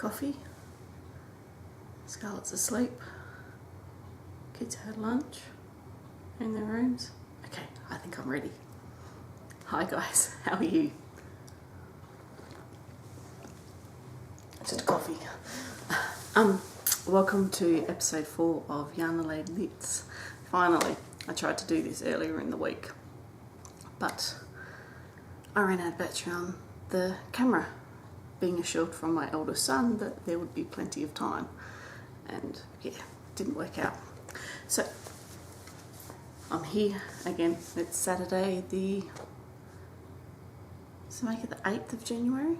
coffee. Scarlett's asleep. Kids had lunch in their rooms. Okay, I think I'm ready. Hi guys, how are you? Just a coffee. Welcome to episode 4 of YarnAdelaide Knits. Finally, I tried to do this earlier in the week, but I ran out of battery on the camera, being assured from my eldest son that there would be plenty of time, and yeah, didn't work out. So I'm here again. It's Saturday, so make it the 8th of January.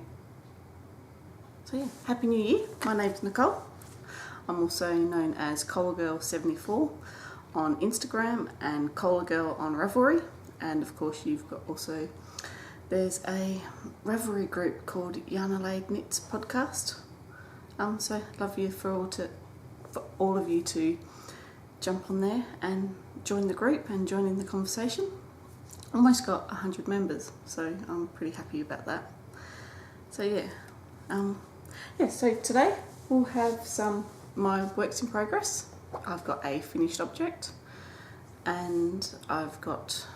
So yeah, Happy New Year. My name's Nicole. I'm also known as ColarGirl74 on Instagram and ColarGirl on Ravelry, and of course you've got also, there's a Ravelry group called YarnAdelaide Knits Podcast. So I'd love you for all of you to jump on there and join the group and join in the conversation. Almost got 100 members, so I'm pretty happy about that. So yeah, so today we'll have my works in progress. I've got a finished object, and I've got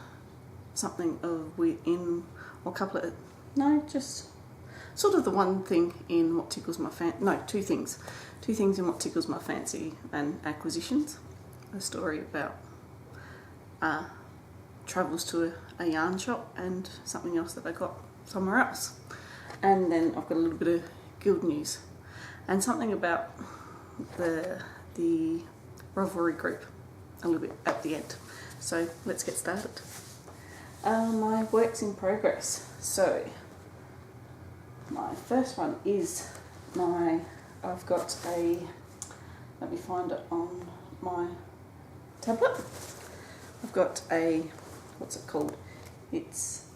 something just sort of the one thing in what tickles my two things in what tickles my fancy and acquisitions. A story about travels to a yarn shop, and something else that I got somewhere else. And then I've got a little bit of guild news and something about the Ravelry group a little bit at the end. So let's get started. My works in progress. So my first one is let me find it on my tablet. I've got what's it called? It's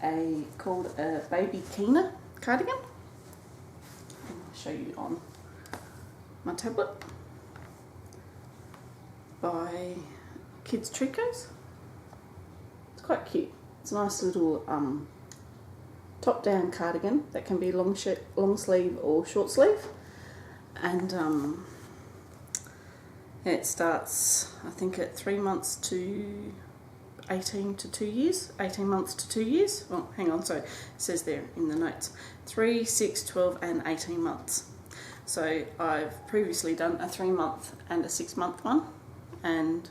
called a Babykina Cardigan. I'll show you on my tablet, by Kids Tricos. It's quite cute. It's a nice little top-down cardigan that can be long sleeve or short sleeve, and it starts, I think, at 3 months to 18 to 2 years. 18 months to 2 years. Oh, hang on. So it says there in the notes 3, 6, 12, and 18 months. So I've previously done a 3-month and a 6-month one, and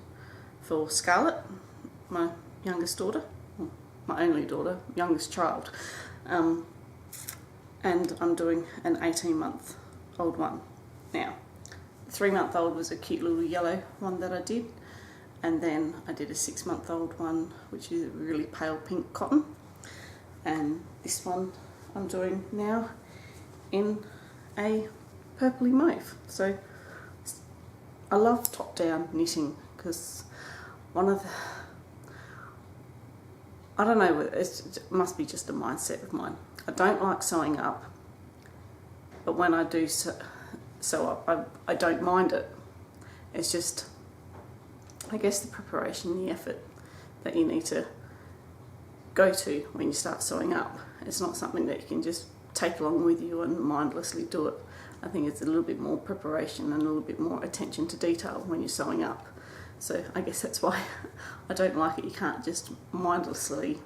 for Scarlett, my youngest daughter, my only daughter, youngest child, and I'm doing an 18-month-old one. Now, the 3-month-old was a cute little yellow one that I did, and then I did a 6-month-old one, which is a really pale pink cotton, and this one I'm doing now in a purpley mauve. So I love top-down knitting because I don't know, it must be just a mindset of mine. I don't like sewing up, but when I do sew up, I don't mind it. It's just, I guess, the preparation, the effort that you need to go to when you start sewing up. It's not something that you can just take along with you and mindlessly do it. I think it's a little bit more preparation and a little bit more attention to detail when you're sewing up. So I guess that's why I don't like it. You can't just mindlessly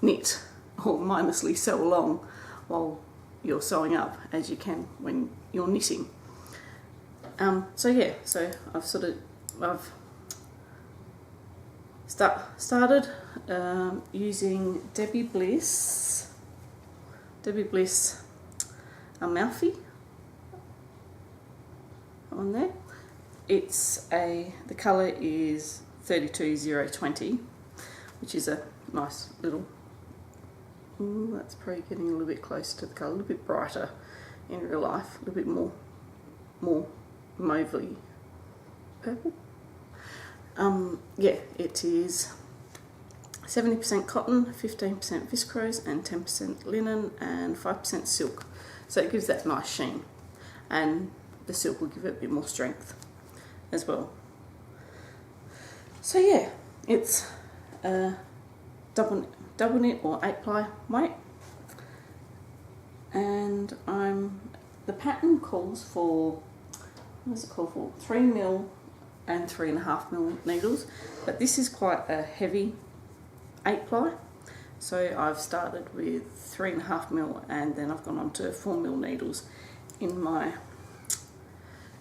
knit or mindlessly sew along while you're sewing up as you can when you're knitting. So I've started using Debbie Bliss Amalfi on there. The colour is 32020, which is a nice little, that's probably getting a little bit closer to the colour, a little bit brighter in real life, a little bit more mauvely purple. It is 70% cotton, 15% viscose, and 10% linen, and 5% silk. So it gives that nice sheen, and the silk will give it a bit more strength as well. So yeah, it's a double knit or 8-ply weight, and I'm the pattern calls for, what does it call for? 3mm and 3.5mm needles, but this is quite a heavy 8-ply. So I've started with 3.5mm and then I've gone on to 4mm needles in my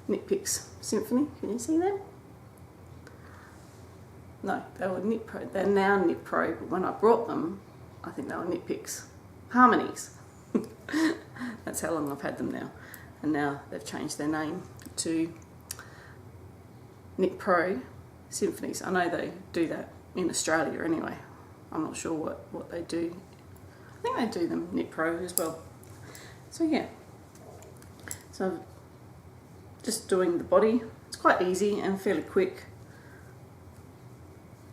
Knit Picks Symphony. Can you see them? No, they were Knit Pro. They're now Knit Pro, but when I brought them, I think they were Knit Picks Harmonies. That's how long I've had them now. And now they've changed their name to Knit Pro Symphonies. I know they do that in Australia anyway. I'm not sure what they do. I think they do them Knit Pro as well. So yeah. So just doing the body. It's quite easy and fairly quick.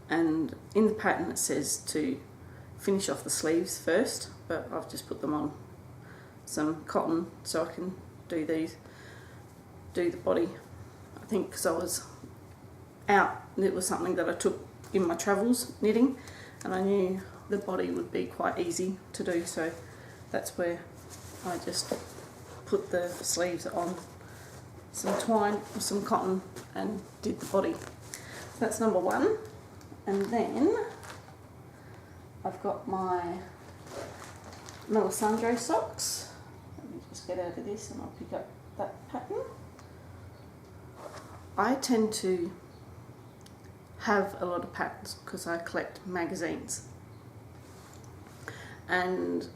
And in the pattern it says to finish off the sleeves first, but I've just put them on some cotton so I can do the body. I think because I was out, it was something that I took in my travels knitting, and I knew the body would be quite easy to do, so that's where I just put the sleeves on some twine or some cotton and did the body. So that's number one. And then I've got my Melisandre socks. Let me just get out of this and I'll pick up that pattern. I tend to have a lot of patterns because I collect magazines. And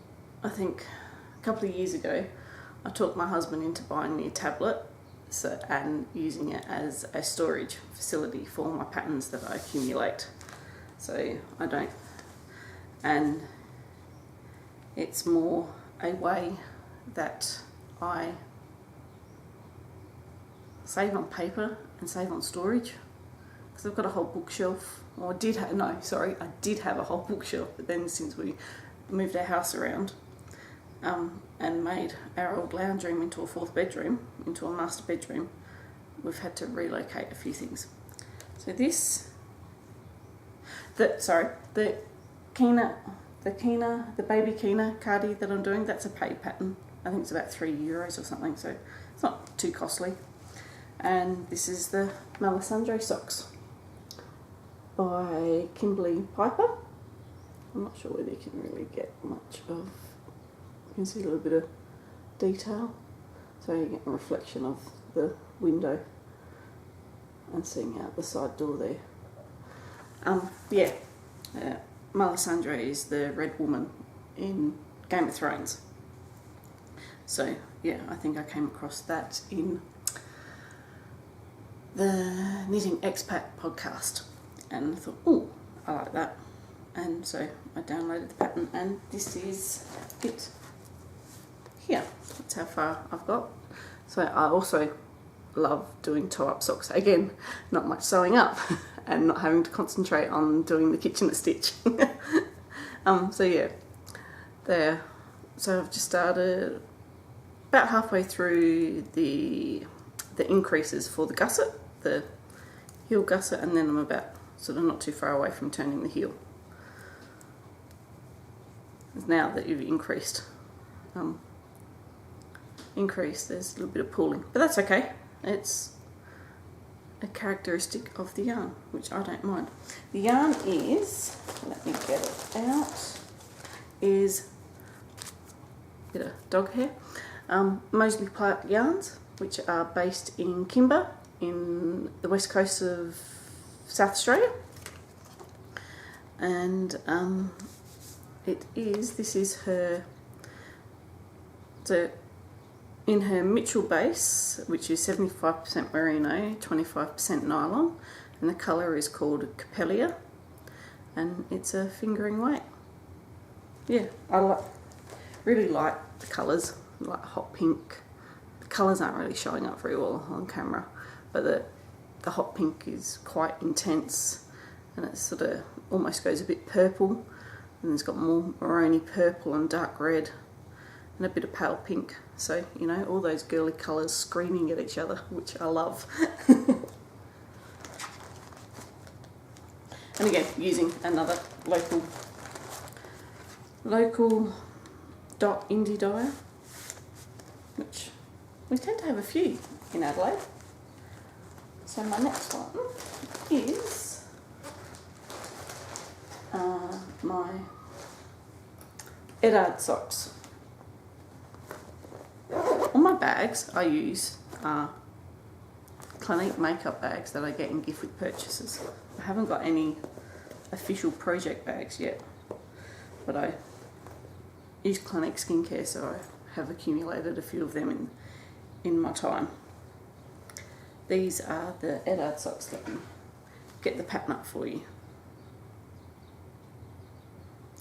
I think a couple of years ago I talked my husband into buying me a tablet and using it as a storage facility for my patterns that I accumulate. So I don't, and it's more a way that I save on paper and save on storage, because I've got a whole bookshelf, or I did have a whole bookshelf, but then since we moved our house around and made our old lounge room into a fourth bedroom, into a master bedroom, we've had to relocate a few things. So this, the Babykina Cardi that I'm doing, that's a paid pattern. I think it's about €3 or something, so it's not too costly. And this is the Melisandre socks by Kimberly Piper. I'm not sure whether you can really get much of, you can see a little bit of detail. So you get a reflection of the window and seeing out the side door there. Melisandre is the red woman in Game of Thrones. So yeah, I think I came across that in the Knitting Expat podcast and I thought, oh, I like that. And so I downloaded the pattern and this is it here. That's how far I've got. So I also love doing toe-up socks. Again, not much sewing up and not having to concentrate on doing the kitchen stitch. So yeah, there. So I've just started about halfway through the increases for the gusset, the heel gusset, and then I'm about sort of not too far away from turning the heel. Now that you've increased, there's a little bit of pulling, but that's okay. It's a characteristic of the yarn, which I don't mind. The yarn is, let me get it out, is a bit of dog hair. Moseley Park yarns, which are based in Kimber, in the west coast of South Australia. And this is her, so in her Mitchell base, which is 75% merino, 25% nylon, and the colour is called Capelia, and it's a fingering weight. Yeah, I really like the colours, like hot pink. The colours aren't really showing up very well on camera, but the hot pink is quite intense, and it sort of almost goes a bit purple, and it's got more maroni purple and dark red and a bit of pale pink. So, you know, all those girly colours screaming at each other, which I love. And again, using another local dot indie dyer, which we tend to have a few in Adelaide. So my next one is my Edard socks. All my bags I use are Clinique makeup bags that I get in gift with purchases. I haven't got any official project bags yet, but I use Clinique skincare, so I have accumulated a few of them in my time. These are the Edard socks that get the pattern up for you.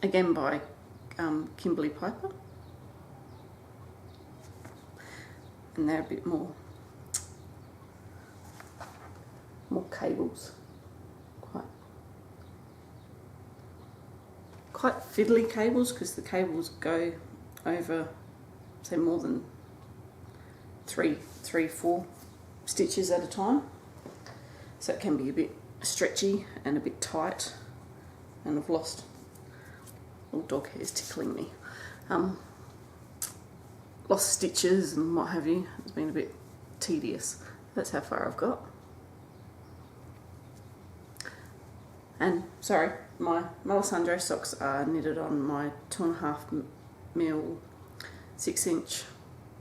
Again by Kimberly Piper. And they're a bit more cables. Quite fiddly cables, because the cables go over, say, more than three, 4 stitches at a time. So it can be a bit stretchy and a bit tight. And I've lost, little dog hair's tickling me. Lost stitches and what have you. It's been a bit tedious. That's how far I've got. And sorry, my Melisandre socks are knitted on my 2.5mm 6-inch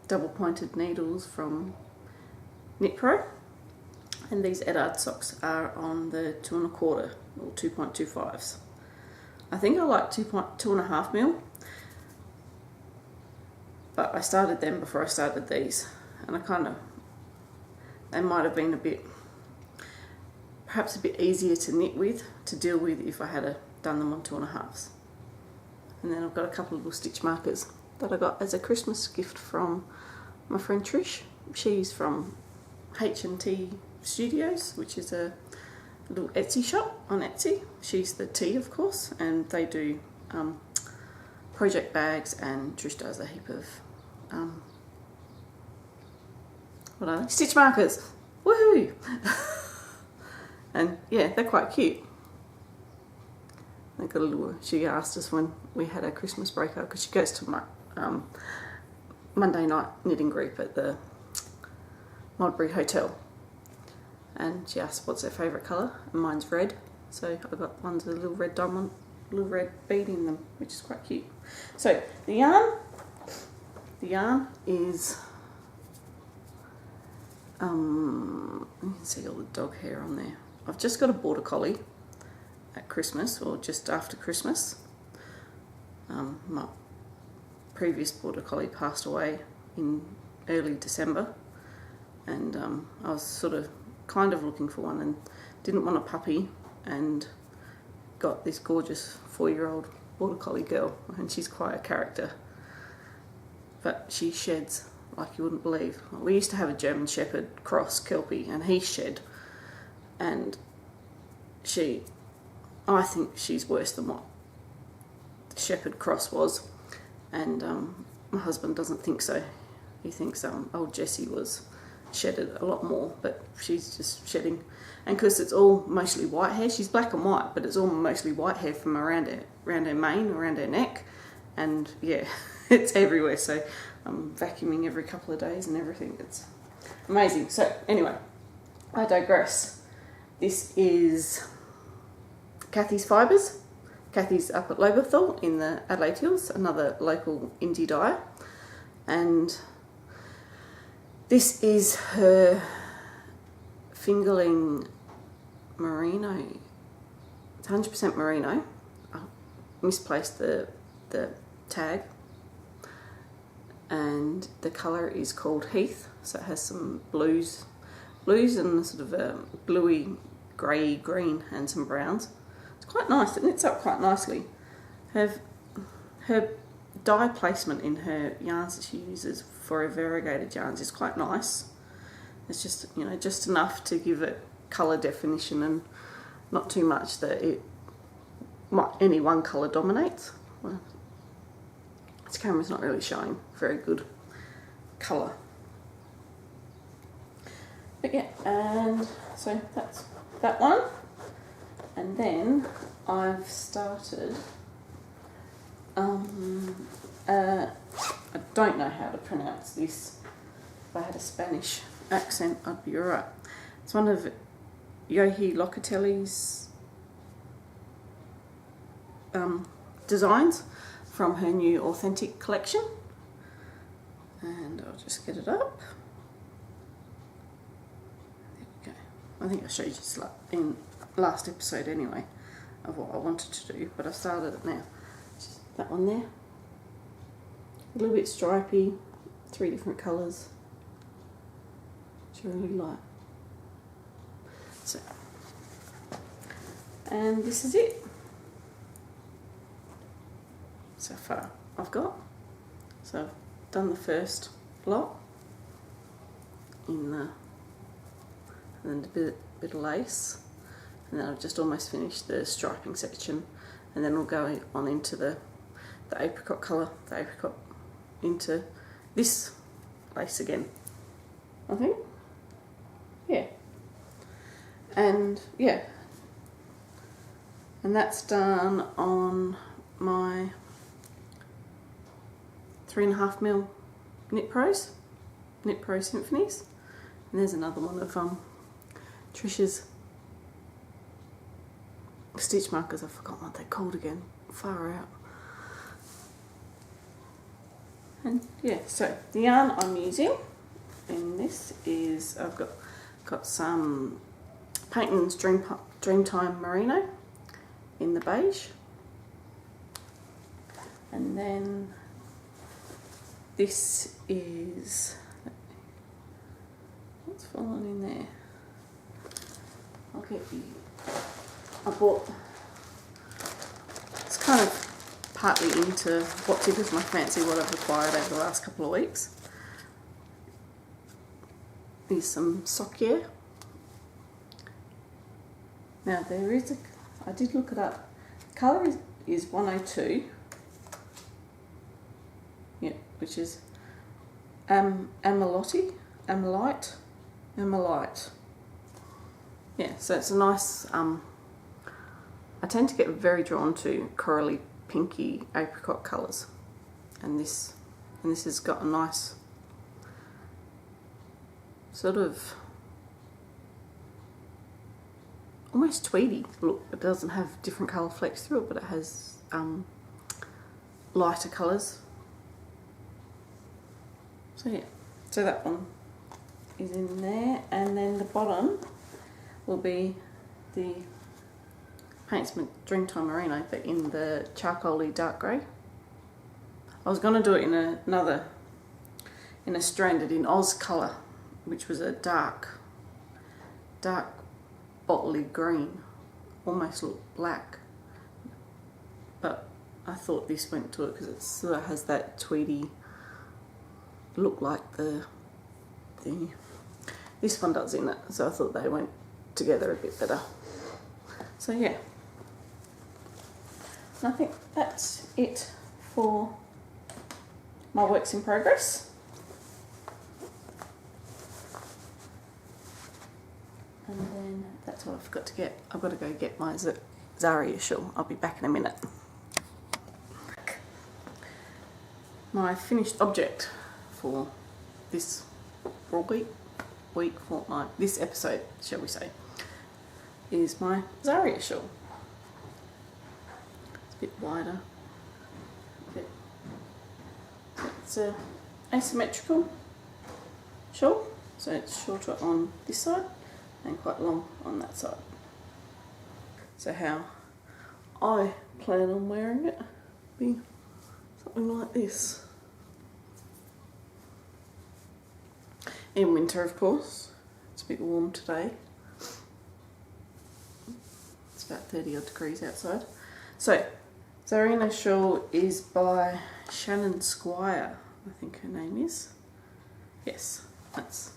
double pointed needles from Knit Pro, and these Edard socks are on the 2.25 or 2.25s. I think I like 2.5mm, but I started them before I started these, and they might have been perhaps a bit easier to knit with, to deal with if I had done them on 2.5s. And then I've got a couple of little stitch markers that I got as a Christmas gift from my friend Trish. She's from H&T Studios, which is a little Etsy shop on Etsy. She's the T, of course, and they do project bags, and Trish does a heap of what are they? Stitch markers. Woohoo! And yeah, they're quite cute. They got a little. She asked us when we had our Christmas breakout, because she goes to my Monday night knitting group at the Modbury Hotel, and she asked what's her favourite colour, and mine's red. So I got ones with a little red diamond, little red bead in them, which is quite cute. So the yarn is you can see all the dog hair on there. I've just got a border collie at Christmas, or just after Christmas. My previous border collie passed away in early December, and I was kind of looking for one and didn't want a puppy, and got this gorgeous 4-year-old border collie girl, and she's quite a character, but she sheds like you wouldn't believe. We used to have a German Shepherd cross Kelpie, and he shed, and I think she's worse than what the Shepherd cross was, and my husband doesn't think so. He thinks old Jessie was shedded a lot more, but she's just shedding, and because it's all mostly white hair, she's black and white, but it's all mostly white hair from around her mane, around her neck, and yeah, it's everywhere. So I'm vacuuming every couple of days and everything. It's amazing. So anyway, I digress. This is Kathy's Fibres. Kathy's up at Lobethal in the Adelaide Hills, another local indie dyer, and this is her fingerling merino. It's 100% merino. I misplaced the tag, and the colour is called Heath, so it has some blues and sort of a bluey grey green and some browns. It's quite nice. It knits up quite nicely. Her dye placement in her yarns that she uses for her variegated yarns is quite nice. It's just, just enough to give it colour definition, and not too much that any one colour dominates. Well, this camera's not really showing very good colour. But yeah, and so that's that one. And then I've started, I don't know how to pronounce this if I had a Spanish accent, I'd be alright. It's one of Yohi Locatelli's designs from her new Authentic collection. And I'll just get it up. There we go. I think I showed you this in last episode anyway of what I wanted to do, but I've started it now. Just that one there. A little bit stripy, 3 different colours, which I really like. So, and this is it. So far I've got. So I've done the first lot in the, and then a bit of lace, and then I've just almost finished the striping section, and then we'll go on into the apricot colour, the apricot into this lace again, I think. Yeah. And yeah. And that's done on my 3.5mm Knit Pro Symphonies. And there's another one of Trisha's stitch markers. I've forgotten what they're called again. Far out. And yeah, so the yarn I'm using in this is, I've got some Payton's Dreamtime Merino in the beige, and then this is, what's fallen in there? I'll get you. I bought, it's kind of partly into what tickles my fancy, what I've acquired over the last couple of weeks. Here's some Zaria. Now there is I did look it up. The colour is 102. Yeah, which is Amylite. Yeah, so it's a nice, I tend to get very drawn to corally pinky apricot colours, and this has got a nice sort of almost tweedy look. It doesn't have different colour flecks through it, but it has lighter colours. So yeah, so that one is in there, and then the bottom will be the Paints Dreamtime Merino, but in the charcoaly dark grey. I was going to do it in a stranded in Oz colour, which was a dark bottle green, almost looked black, but I thought this went to it because it sort of has that tweedy look like this one does in it, so I thought they went together a bit better. So yeah, and I think that's it for my works in progress. And then that's what I forgot to get. I've got to go get my Zaria shawl. I'll be back in a minute. My finished object for this fortnight, this episode, shall we say, is my Zaria shawl. It's a bit wider. It's a asymmetrical shawl, so it's shorter on this side and quite long on that side. So how I plan on wearing it be something like this. In winter, of course. It's a bit warm today. It's about 30 odd degrees outside. So, Zaria shawl is by Shannon Squire, I think her name is. Yes, that's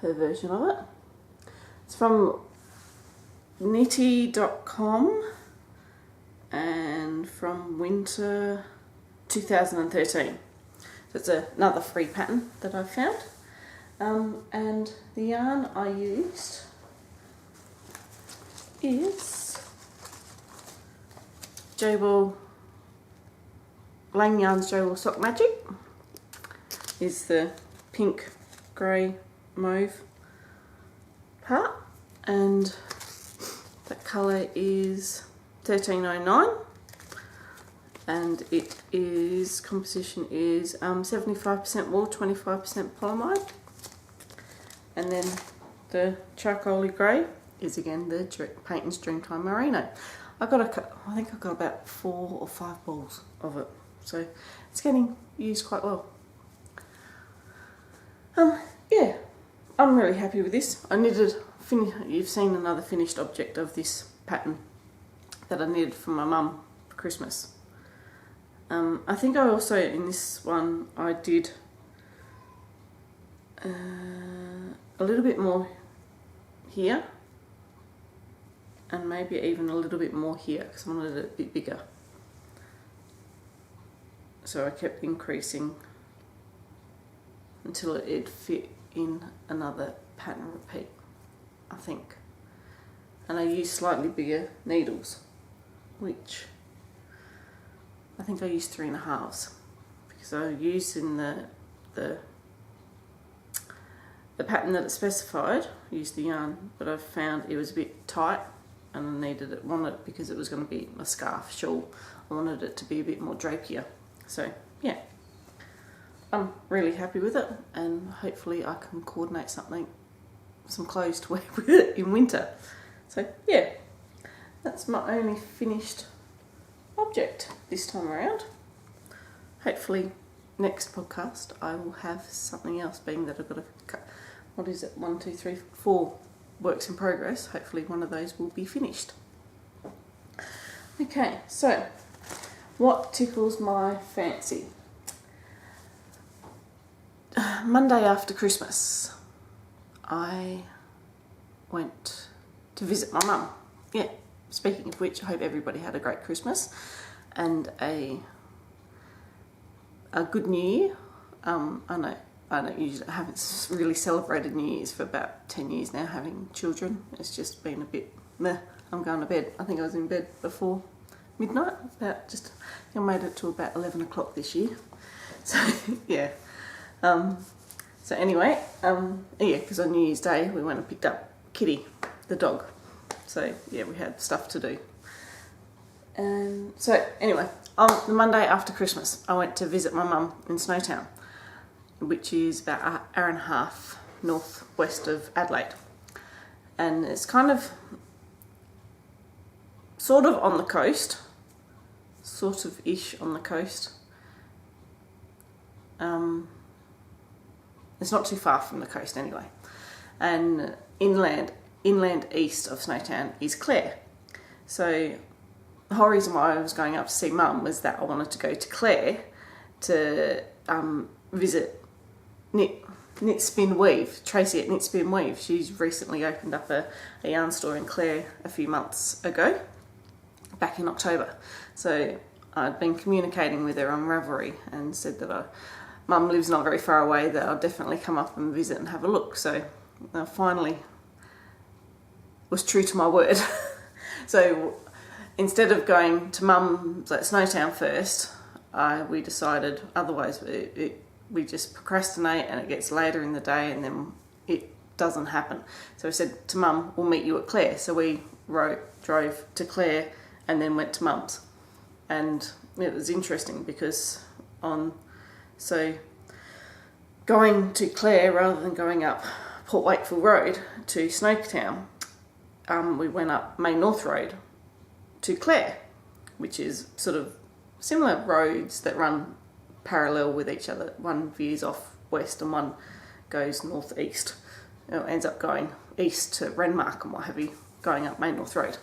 her version of it. It's from nitty.com and from winter 2013. So it's another free pattern that I've found. And the yarn I used is Lang Yarns J-Wool Sock Magic. Is the pink grey mauve part, and that colour is 1309, and it is, composition is 75% wool, 25% polyamide. And then the charcoaly grey is again the Paintings Dreamtime Merino. I think I got about 4 or 5 balls of it, so it's getting used quite well. Yeah, I'm really happy with this. You've seen another finished object of this pattern that I knitted for my mum for Christmas. I think I also, in this one, I did a little bit more here, and maybe even a little bit more here because I wanted it a bit bigger. So I kept increasing until it fit in another pattern repeat, I think. And I used slightly bigger needles, which I think I used 3.5s, because I used in the pattern that it specified, I used the yarn, but I found it was a bit tight and I wanted it because it was going to be a scarf shawl. I wanted it to be a bit more drapier. So yeah, I'm really happy with it, and hopefully I can coordinate some clothes to wear with it in winter. So yeah, that's my only finished object this time around. Hopefully next podcast I will have something else, being that I've got to cut, 1, 2, 3, 4 works in progress. Hopefully one of those will be finished. Okay, so what tickles my fancy? Monday after Christmas, I went to visit my mum. Yeah, speaking of which, I hope everybody had a great Christmas and a good New Year. I haven't really celebrated New Year's for about 10 years now, having children. It's just been a bit meh. I'm going to bed. I think I was in bed before midnight. I made it to about 11 o'clock this year. So yeah. So anyway, because on New Year's Day we went and picked up Kitty, the dog. So yeah, we had stuff to do. And so anyway, on the Monday after Christmas, I went to visit my mum in Snowtown, which is about an hour and a half northwest of Adelaide. And it's kind of sort of on the coast, sort of ish on the coast. It's not too far from the coast anyway. And inland east of Snowtown is Clare. So the whole reason why I was going up to see Mum was that I wanted to go to Clare to visit Knit Spin Weave, Tracy at Knit Spin Weave. She's recently opened up a yarn store in Clare a few months ago, back in October. So I'd been communicating with her on Ravelry and said that Mum lives not very far away, that I'll definitely come up and visit and have a look. So I finally was true to my word. So instead of going to Mum's at Snowtown first, we decided otherwise we just procrastinate and it gets later in the day and then it doesn't happen. So I said to Mum, we'll meet you at Clare. So we drove to Clare and then went to Mum's. And it was interesting because going to Clare rather than going up Port Wakefield Road to Snowtown, we went up Main North Road to Clare, which is sort of similar roads that run parallel with each other. One veers off west and one goes northeast. It ends up going east to Renmark and what have you, going up Main North Road.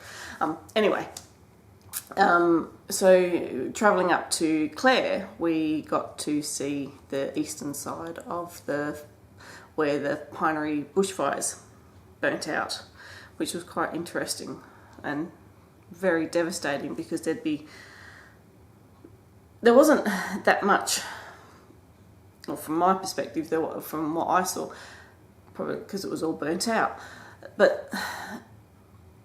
So travelling up to Clare, we got to see the eastern side of where the pinery bushfires burnt out, which was quite interesting and very devastating because there wasn't that much, or from my perspective, from what I saw, probably because it was all burnt out, but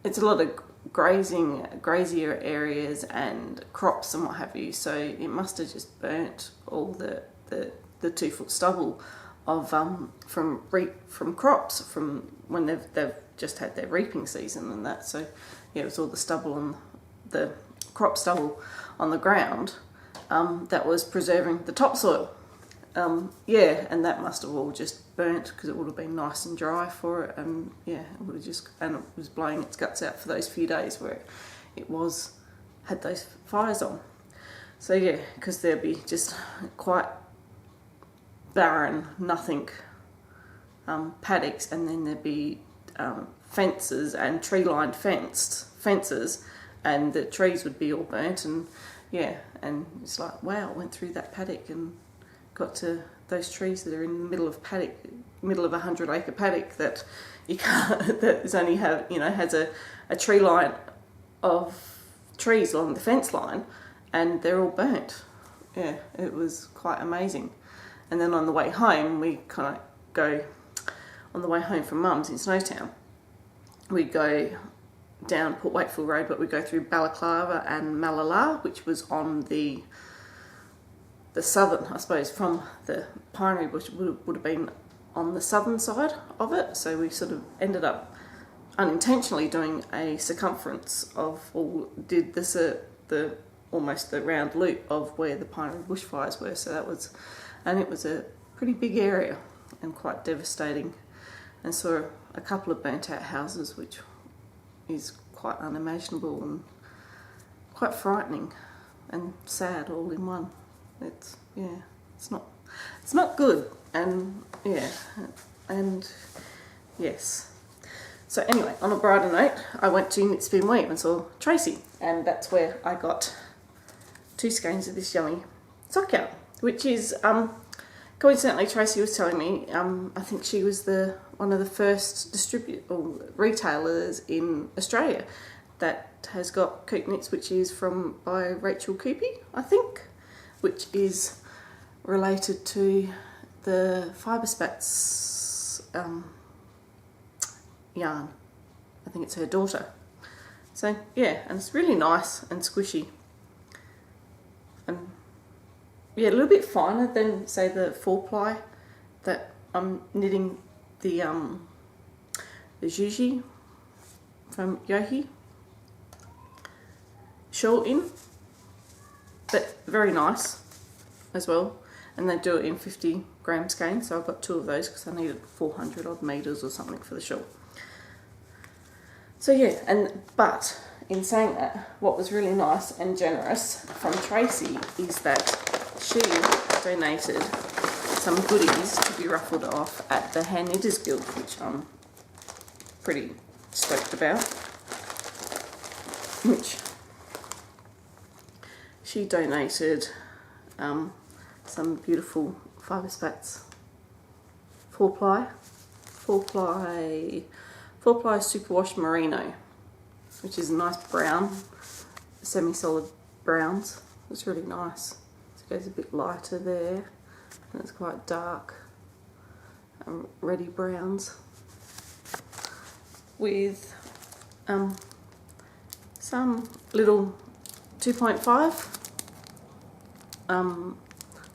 it's a lot of grazier areas and crops and what have you, so it must have just burnt all the 2-foot stubble from crops from when they've just had their reaping season and that. So yeah, it was all the stubble and the crop stubble on the ground that was preserving the topsoil. Yeah, and that must have all just burnt because it would have been nice and dry for it, and yeah, it would have and it was blowing its guts out for those few days where it had those fires on. So yeah, because there'd be just quite barren, nothing paddocks, and then there'd be fences and tree-lined fences, and the trees would be all burnt, and yeah, and it's like, wow, went through that paddock and got to those trees that are in the middle of a 100-acre paddock that you can't, that is only has a tree line of trees along the fence line, and they're all burnt. Yeah, it was quite amazing. And then on the way home, we kind of go, on the way home from Mum's in Snowtown, we go down Port Wakefield Road, but we go through Balaclava and Malala, which was on the southern, I suppose, from the pinery bush, would have been on the southern side of it. So we sort of ended up unintentionally doing a circumference of, or did this almost the round loop of where the pinery bushfires were. So that was, and it was a pretty big area and quite devastating, and saw a couple of burnt out houses, which is quite unimaginable and quite frightening and sad all in one. It's not good, and yeah, and yes. So anyway, on a brighter note, I went to Knit Spin Weave and saw Tracy, and that's where I got 2 skeins of this yummy sock yarn, which is coincidentally, Tracy was telling me, I think she was one of the first retailers in Australia that has got Coop Knits, which is by Rachel Coopy, I think, which is related to the Fibre Spats yarn. I think it's her daughter. So yeah, and it's really nice and squishy, and yeah, a little bit finer than, say, the 4-ply that I'm knitting the Juji from Yohi shawl in, but very nice as well. And they do it in 50-gram skeins, so I've got 2 of those because I needed 400 odd metres or something for the shawl. So yeah, but in saying that, what was really nice and generous from Tracy is that she donated some goodies to be raffled off at the Hand Knitters Guild, which I'm pretty stoked about. Which she donated some beautiful Fibre Spats 4-ply superwash merino, which is a nice brown, semi-solid browns. It's really nice. It goes a bit lighter there, and it's quite dark, reddy browns with some little 2.5.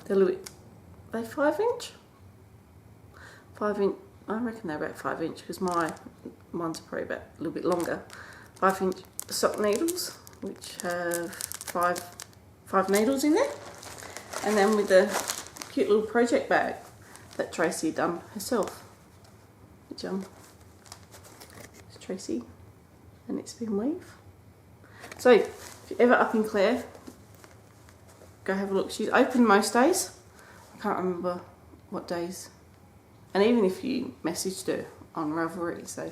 They're a little bit, they 5 inch? 5 inch, I reckon they're about 5 inch because my ones are probably about a little bit longer. 5 inch sock needles, which have five needles in there. And then with a cute little project bag that Tracy had done herself, which is Tracy and Knit Spin Weave. So if you're ever up in Clare, go have a look. She's open most days. I can't remember what days. And even if you messaged her on Ravelry, so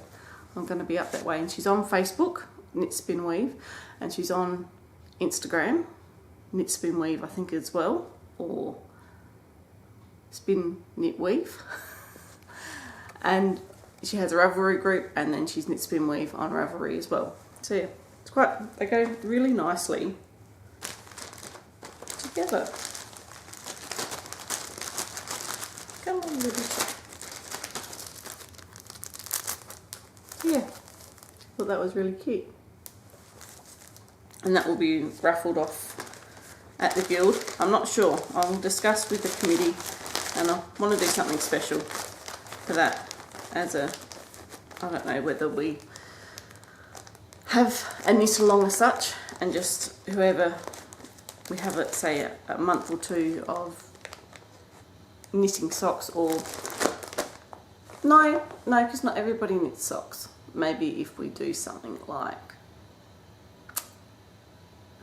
I'm going to be up that way. And she's on Facebook, Knit Spin Weave, and she's on Instagram, Knit Spin Weave, I think, as well, or Spin Knit Weave. And she has a Ravelry group, and then she's Knit Spin Weave on Ravelry as well. So yeah, it's quite, they go really nicely together. Come on, little. Yeah, thought that was really cute. And that will be raffled off at the guild. I'm not sure. I'll discuss with the committee and I want to do something special for that as a, I don't know whether we have a knit along as such, and just whoever we have it, say a month or two of knitting socks, or no, because not everybody knits socks. Maybe if we do something like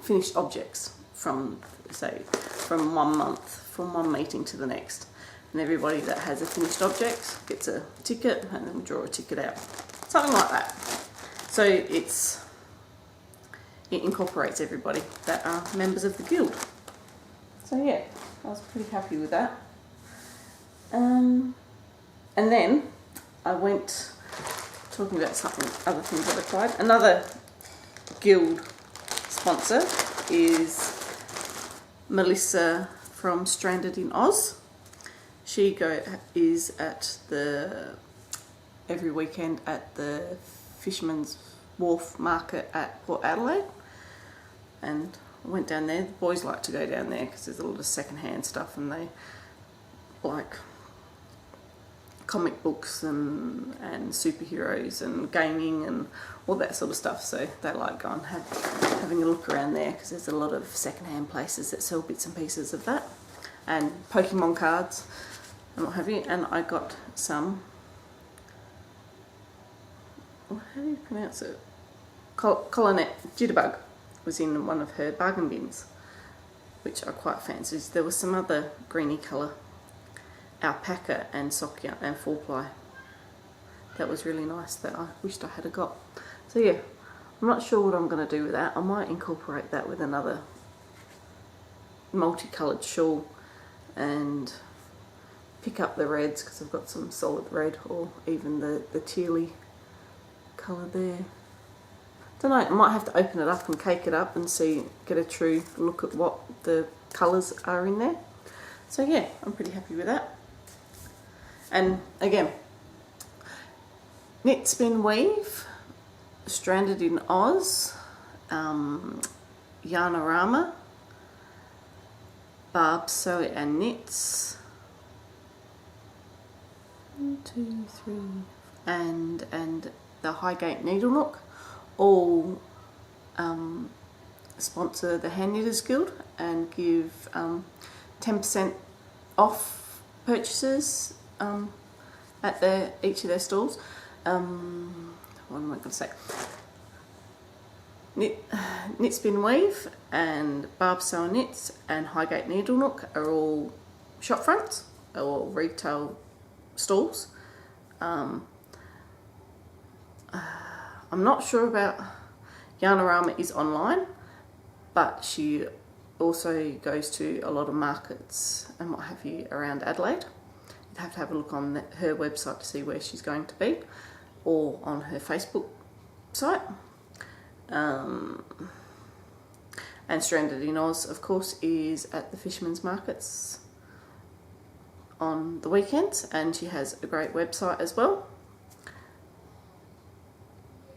finished objects from, say, from 1 month, from one meeting to the next, and everybody that has a finished object gets a ticket, and then we draw a ticket out, something like that. So it incorporates everybody that are members of the guild. So yeah, I was pretty happy with that. And then I went, talking about something, other things that I tried. Another guild sponsor is Melissa from Stranded in Oz. She is at every weekend at the Fisherman's Wharf Market at Port Adelaide, and I went down there. The boys like to go down there because there's a lot of second-hand stuff, and they like comic books and superheroes and gaming and all that sort of stuff, so they like going having a look around there because there's a lot of second-hand places that sell bits and pieces of that, and Pokemon cards and what have you. And I got some, how do you pronounce it? Colonette Jitterbug was in one of her bargain bins, which I quite fancied. There was some other greeny colour, alpaca and sock yarn and 4-ply. That was really nice, that I wished I had got. So yeah, I'm not sure what I'm going to do with that. I might incorporate that with another multicoloured shawl and pick up the reds, because I've got some solid red, or even the tealy colour there. Don't know, I might have to open it up and cake it up and see, get a true look at what the colours are in there. So yeah, I'm pretty happy with that. And again, Knit Spin Weave, Stranded in Oz, Yarnarama, Barb Sew and Knits, 1, 2, 3, and the Highgate Needle Nook, all sponsor the Hand Knitters Guild and give 10% off purchases at each of their stalls. What am I going to say? Knit Spin Weave and Barb Sew and Knits and Highgate Needle Nook are all shop fronts or retail stalls. I'm not sure about Yarnarama is online, but she also goes to a lot of markets and what have you around Adelaide. You'd have to have a look on her website to see where she's going to be, or on her Facebook site. And Stranded in Oz, of course, is at the Fisherman's Markets on the weekends, and she has a great website as well.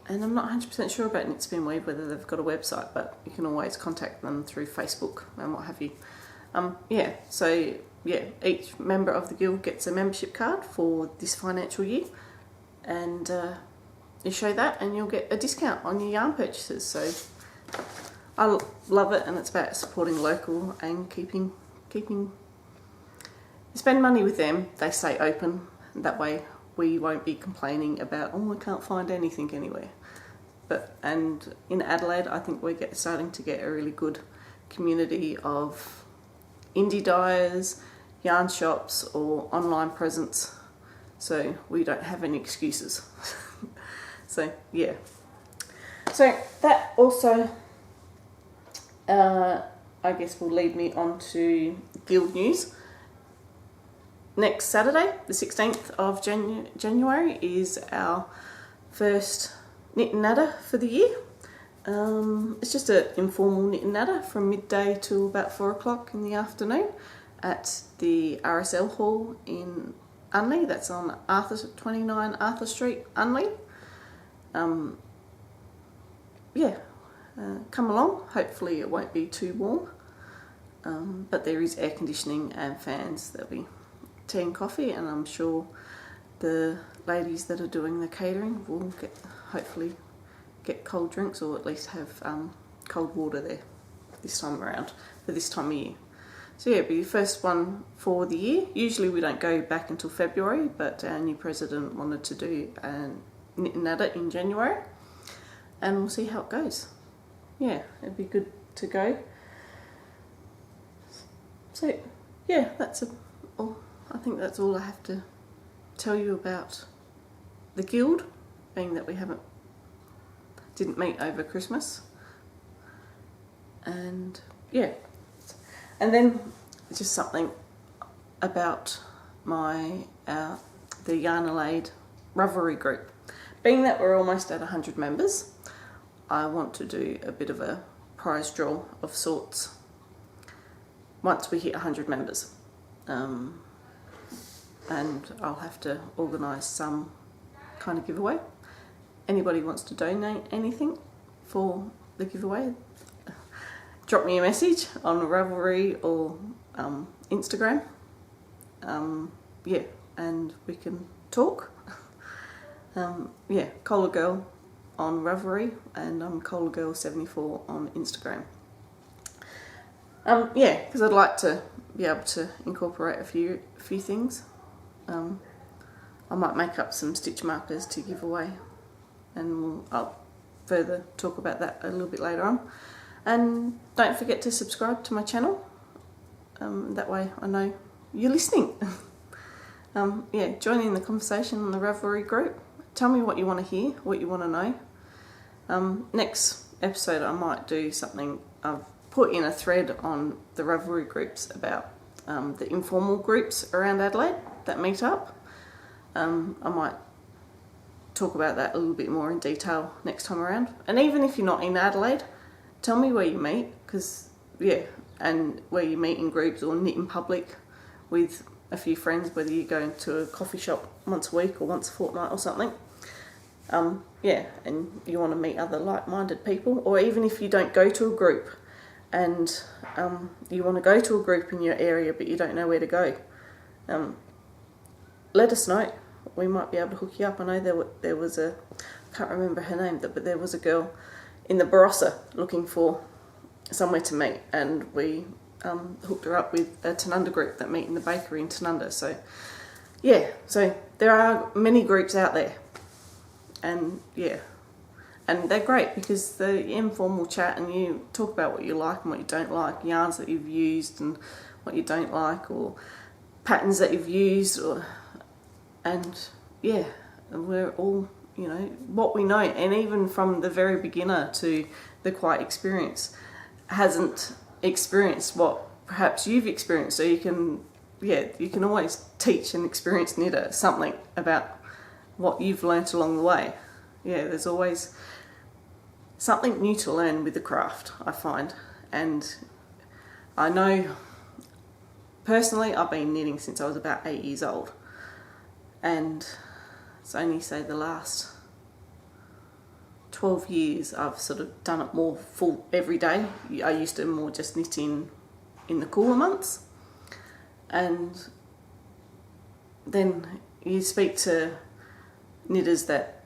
And I'm not 100% sure about Knit Spin Weave, whether they've got a website, but you can always contact them through Facebook and what have you. Yeah, so yeah, each member of the guild gets a membership card for this financial year, and you show that and you'll get a discount on your yarn purchases. So I love it, and it's about supporting local and keeping you spend money with them, they stay open, and that way we won't be complaining about, oh, I can't find anything anywhere. And in Adelaide, I think we're starting to get a really good community of indie dyers, yarn shops, or online presence, so we don't have any excuses. So yeah, so that also I guess will lead me on to guild news. Next Saturday, the 16th of January, is our first knit and natter for the year. It's just an informal knit and natter from midday till about 4 o'clock in the afternoon at the RSL Hall in Unley. That's on 29 Arthur Street, Unley. Yeah, come along. Hopefully it won't be too warm, but there is air conditioning and fans. There'll be tea and coffee, and I'm sure the ladies that are doing the catering will hopefully get cold drinks, or at least have cold water there this time around for this time of year. So yeah, it'll be the first one for the year. Usually we don't go back until February, but our new president wanted to do a knit and natter in January, and we'll see how it goes. Yeah, it'd be good to go. So yeah, I think that's all I have to tell you about the guild, being that we didn't meet over Christmas. And yeah, and then just something about the YarnAdelaide Ravelry group. Being that we're almost at 100 members, I want to do a bit of a prize draw of sorts once we hit 100 members. And I'll have to organise some kind of giveaway. Anybody wants to donate anything for the giveaway, drop me a message on Ravelry or Instagram. Yeah, and we can talk. Yeah, Cola Girl on Ravelry, and I'm Cola Girl 74 on Instagram. Yeah, because I'd like to be able to incorporate a few things. I might make up some stitch markers to give away, and I'll further talk about that a little bit later on. And don't forget to subscribe to my channel, that way I know you're listening. Yeah, join in the conversation on the Ravelry group. Tell me what you want to hear, what you want to know. Next episode I might do something. I've put in a thread on the Ravelry groups about the informal groups around Adelaide that meet up. I might talk about that a little bit more in detail next time around. And even if you're not in Adelaide, tell me where you meet, because yeah, and where you meet in groups or knit in public with a few friends, whether you go into a coffee shop once a week or once a fortnight or something. Yeah, and you want to meet other like-minded people, or even if you don't go to a group and you want to go to a group in your area but you don't know where to go, let us know. We might be able to hook you up. I know there was I can't remember her name, but there was a girl in the Barossa looking for somewhere to meet, and we hooked her up with a Tanunda group that meet in the bakery in Tanunda. So yeah, so there are many groups out there, and yeah, and they're great because the informal chat, and you talk about what you like and what you don't like, yarns that you've used and what you don't like, or patterns that you've used, and yeah, we're all, you know, what we know. And even from the very beginner to the quite experienced hasn't experienced what perhaps you've experienced. So you can always teach an experienced knitter something about what you've learnt along the way. Yeah, there's always something new to learn with the craft, I find. And I know personally I've been knitting since I was about 8 years old, and it's only, say, the last 12 years I've sort of done it more full every day. I used to more just knit in the cooler months, and then you speak to knitters that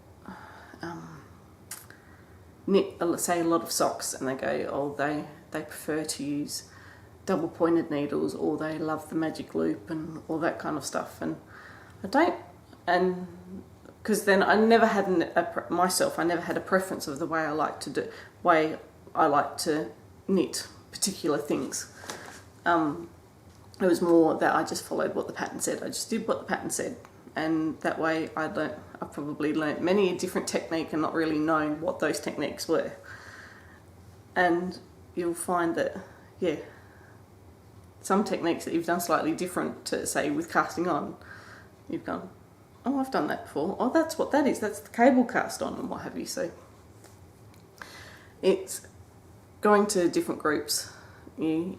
knit, say, a lot of socks, and they go, oh, they prefer to use double pointed needles, or they love the magic loop and all that kind of stuff. And I don't, and because then I never had I never had a preference of the way I like to knit particular things. It was more that I just followed what the pattern said. I just did what the pattern said, and that way I probably learnt many a different technique and not really known what those techniques were. And you'll find that, yeah, some techniques that you've done slightly different to, say, with casting on, you've gone, oh, I've done that before. Oh, that's what that is. That's the cable cast on and what have you. So it's going to different groups. You're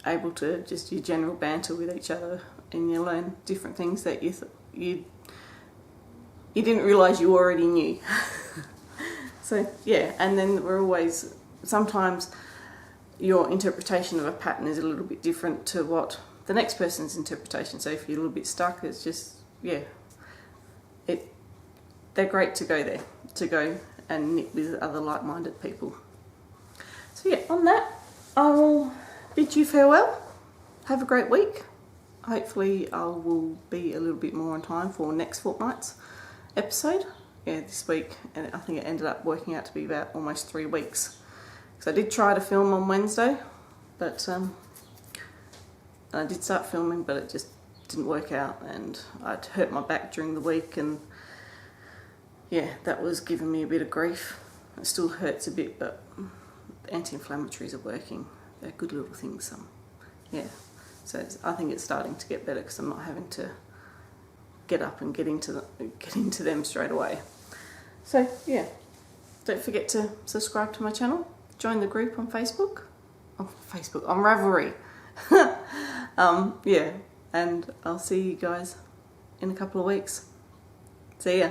able to just your general banter with each other, and you learn different things that you didn't realise you already knew. So yeah, and then we're always, sometimes your interpretation of a pattern is a little bit different to what the next person's interpretation. So if you're a little bit stuck, it's just, yeah, they're great to go and knit with other like-minded people. So yeah, on that, I will bid you farewell. Have a great week. Hopefully I will be a little bit more on time for next fortnight's episode. Yeah, this week, and I think it ended up working out to be about almost 3 weeks. Because I did try to film on Wednesday, but I did start filming, but it just didn't work out, and I'd hurt my back during the week, and yeah, that was giving me a bit of grief. It still hurts a bit, but the anti-inflammatories are working. They're good little things. Yeah, so I think it's starting to get better because I'm not having to get up and get into them straight away. So yeah, don't forget to subscribe to my channel. Join the group on Facebook. On Ravelry. Yeah, and I'll see you guys in a couple of weeks. See ya.